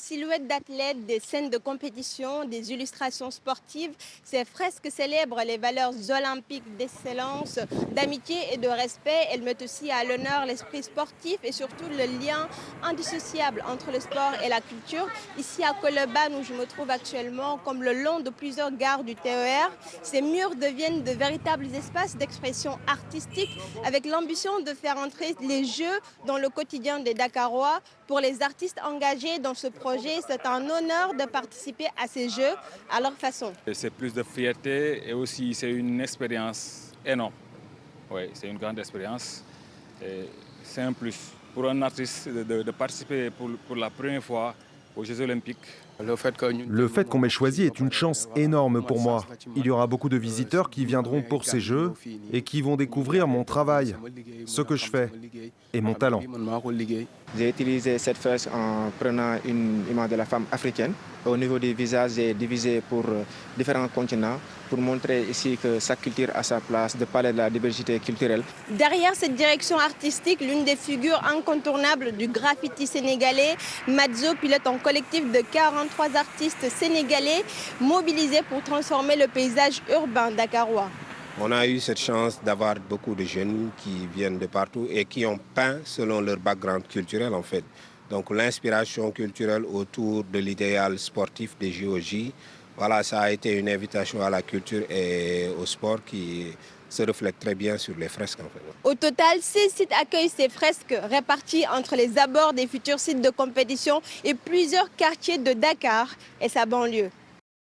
silhouettes d'athlètes, des scènes de compétition, des illustrations sportives. Ces fresques célèbrent les valeurs olympiques d'excellence, d'amitié et de respect. Elles mettent aussi à l'honneur l'esprit sportif et surtout le lien indissociable entre le sport et la culture. Ici à Colobane, où je me trouve actuellement, comme le long de plusieurs gares du TER, ces murs deviennent de véritables espaces d'expression artistique avec l'ambition de faire entrer les jeux dans le quotidien des Dakarois. Pour les artistes engagés dans ce projet, c'est un honneur de participer à ces jeux à leur façon. C'est plus de fierté et aussi c'est une expérience énorme. Oui, c'est une grande expérience. C'est un plus pour un artiste de participer pour la première fois aux Jeux Olympiques. Le fait qu'on m'ait choisi est une chance énorme pour moi. Il y aura beaucoup de visiteurs qui viendront pour ces Jeux et qui vont découvrir mon travail, ce que je fais et mon talent. J'ai utilisé cette fresque en prenant une image de la femme africaine. Au niveau du visage, j'ai divisé pour différents continents pour montrer ici que chaque culture a sa place, de parler de la diversité culturelle. Derrière cette direction artistique, l'une des figures incontournables du graffiti sénégalais, Madzo pilote un collectif de 43 artistes sénégalais mobilisés pour transformer le paysage urbain dakarois. On a eu cette chance d'avoir beaucoup de jeunes qui viennent de partout et qui ont peint selon leur background culturel en fait. Donc l'inspiration culturelle autour de l'idéal sportif des JOJ, voilà, ça a été une invitation à la culture et au sport qui se reflète très bien sur les fresques en fait. Au total, 6 sites accueillent ces fresques répartis entre les abords des futurs sites de compétition et plusieurs quartiers de Dakar et sa banlieue.